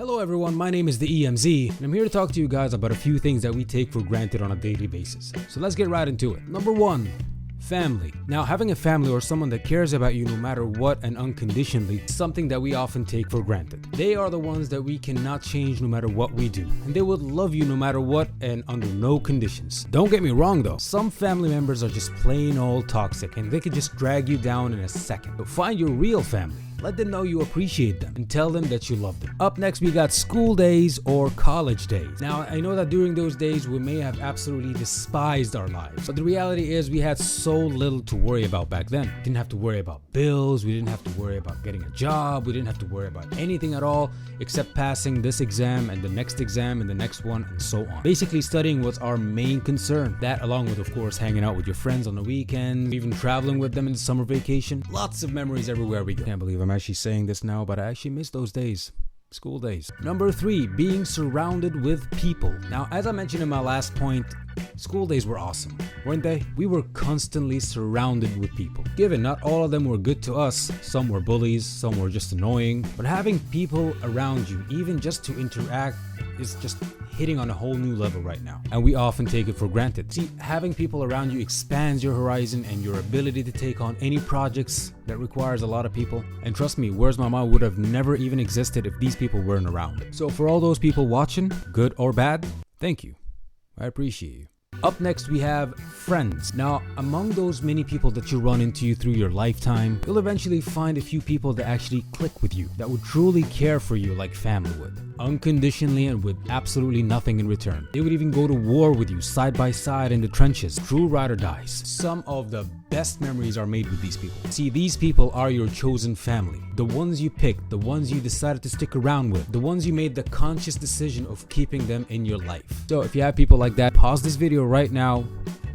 Hello everyone, my name is the EMZ, and I'm here to talk to you guys about a few things that we take for granted on a daily basis. So let's get right into it. Number 1. Family. Now, having a family or someone that cares about you no matter what and unconditionally is something that we often take for granted. They are the ones that we cannot change no matter what we do, and they would love you no matter what and under no conditions. Don't get me wrong though, some family members are just plain old toxic and they could just drag you down in a second. But find your real family. Let them know you appreciate them and tell them that you love them. Up next, we got school days or college days. Now, I know that during those days, we may have absolutely despised our lives. But the reality is we had so little to worry about back then. We didn't have to worry about bills. We didn't have to worry about getting a job. We didn't have to worry about anything at all except passing this exam and the next exam and the next one and so on. Basically, studying was our main concern. That along with, of course, hanging out with your friends on the weekends, even traveling with them in the summer vacation. Lots of memories everywhere we go. Can't believe I'm actually saying this now, but I actually miss those days. School days. Number 3, being surrounded with people. Now, as I mentioned in my last point, school days were awesome, weren't they? We were constantly surrounded with people. Given not all of them were good to us, some were bullies, some were just annoying, but having people around you, even just to interact, is just hitting on a whole new level right now, and we often take it for granted. See, having people around you expands your horizon and your ability to take on any projects that requires a lot of people. And trust me, Where's My Mom would have never even existed if these people weren't around. So for all those people watching, good or bad, thank you. I appreciate you. Up next, we have friends. Now, among those many people that you run into through your lifetime, you'll eventually find a few people that actually click with you, that would truly care for you like family would, unconditionally and with absolutely nothing in return. They would even go to war with you side by side in the trenches, true ride or dies. Some of the best memories are made with these people. See, these people are your chosen family. The ones you picked, the ones you decided to stick around with, the ones you made the conscious decision of keeping them in your life. So if you have people like that, pause this video right now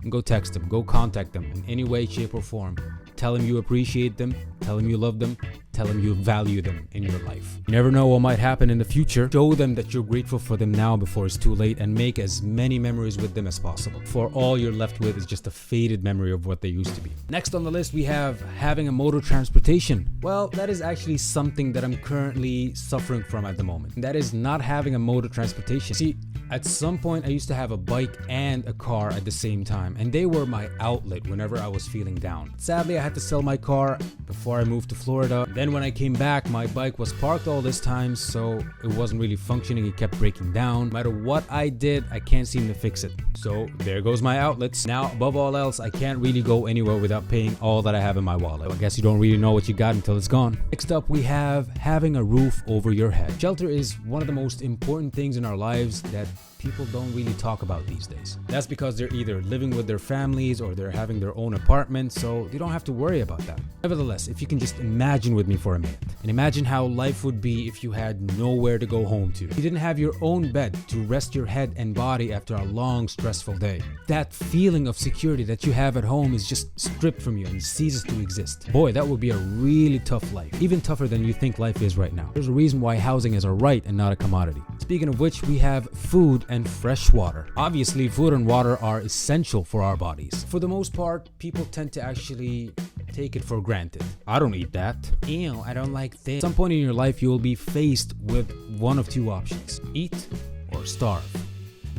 and go text them, go contact them in any way, shape or form. Tell them you appreciate them, tell them you love them, tell them you value them in your life. You never know what might happen in the future. Show them that you're grateful for them now before it's too late, and make as many memories with them as possible. For all you're left with is just a faded memory of what they used to be. Next on the list, we have having a mode of transportation. Well, that is actually something that I'm currently suffering from at the moment. That is not having a mode of transportation. See, at some point I used to have a bike and a car at the same time, and they were my outlet whenever I was feeling down. Sadly, I had to sell my car before I moved to Florida. Then when I came back, my bike was parked all this time, so it wasn't really functioning. It kept breaking down. No matter what I did, I can't seem to fix it. So there goes my outlets. Now, above all else, I can't really go anywhere without paying all that I have in my wallet. I guess you don't really know what you got until it's gone. Next up, we have having a roof over your head. Shelter is one of the most important things in our lives that people don't really talk about these days. That's because they're either living with their families or they're having their own apartment, so you don't have to worry about that. Nevertheless, if you can just imagine with me for a minute, and imagine how life would be if you had nowhere to go home to. You didn't have your own bed to rest your head and body after a long, stressful day. That feeling of security that you have at home is just stripped from you and ceases to exist. Boy, that would be a really tough life, even tougher than you think life is right now. There's a reason why housing is a right and not a commodity. Speaking of which, we have food and fresh water. Obviously, food and water are essential for our bodies. For the most part, people tend to actually take it for granted. I don't eat that. Ew, I don't like this. At some point in your life, you will be faced with one of two options: eat or starve.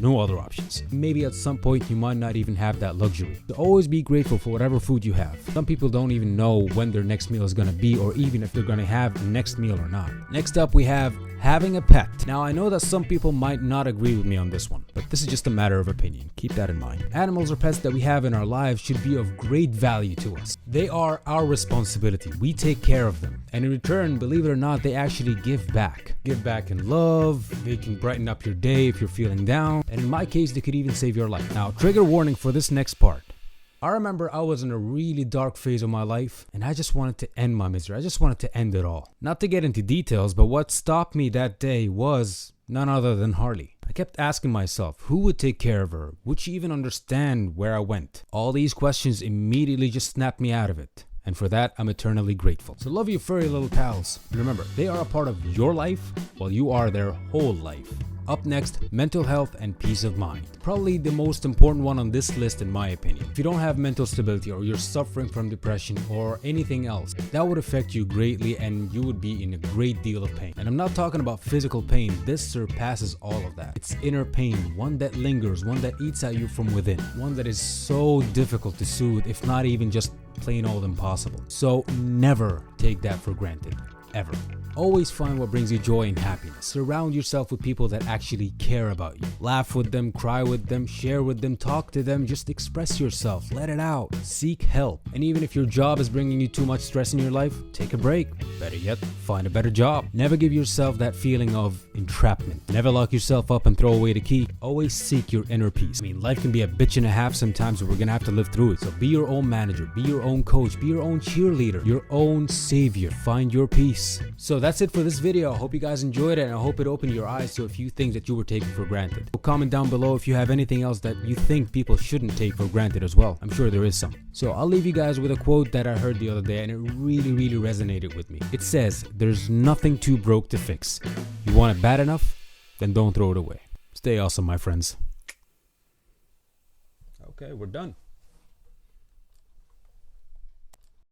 No other options. Maybe at some point you might not even have that luxury. So always be grateful for whatever food you have. Some people don't even know when their next meal is gonna be, or even if they're gonna have the next meal or not. Next up, we have having a pet. Now, I know that some people might not agree with me on this one, but this is just a matter of opinion. Keep that in mind. Animals or pets that we have in our lives should be of great value to us. They are our responsibility. We take care of them. And in return, believe it or not, they actually give back. Give back in love. They can brighten up your day if you're feeling down. And in my case, they could even save your life. Now, trigger warning for this next part. I remember I was in a really dark phase of my life, and I just wanted to end my misery. I just wanted to end it all. Not to get into details, but what stopped me that day was none other than Harley. I kept asking myself, who would take care of her? Would she even understand where I went? All these questions immediately just snapped me out of it. And for that, I'm eternally grateful. So love you furry little pals. And remember, they are a part of your life while you are their whole life. Up next, mental health and peace of mind. Probably the most important one on this list in my opinion. If you don't have mental stability or you're suffering from depression or anything else, that would affect you greatly and you would be in a great deal of pain. And I'm not talking about physical pain. This surpasses all of that. It's inner pain, one that lingers, one that eats at you from within, one that is so difficult to soothe, if not even just plain old impossible. So never take that for granted, ever. Always find what brings you joy and happiness. Surround yourself with people that actually care about you. Laugh with them, cry with them, share with them, talk to them, just express yourself, let it out, seek help. And even if your job is bringing you too much stress in your life, take a break. Better yet, find a better job. Never give yourself that feeling of entrapment. Never lock yourself up and throw away the key. Always seek your inner peace. I mean, life can be a bitch and a half sometimes, but we're gonna have to live through it. So be your own manager, be your own coach, be your own cheerleader, your own savior. Find your peace. So that's it for this video. I hope you guys enjoyed it and I hope it opened your eyes to a few things that you were taking for granted. Comment down below if you have anything else that you think people shouldn't take for granted as well. I'm sure there is some. So I'll leave you guys with a quote that I heard the other day and it really resonated with me. It says, "There's nothing too broke to fix. You want it bad enough? Then don't throw it away." Stay awesome, my friends. Okay, we're done.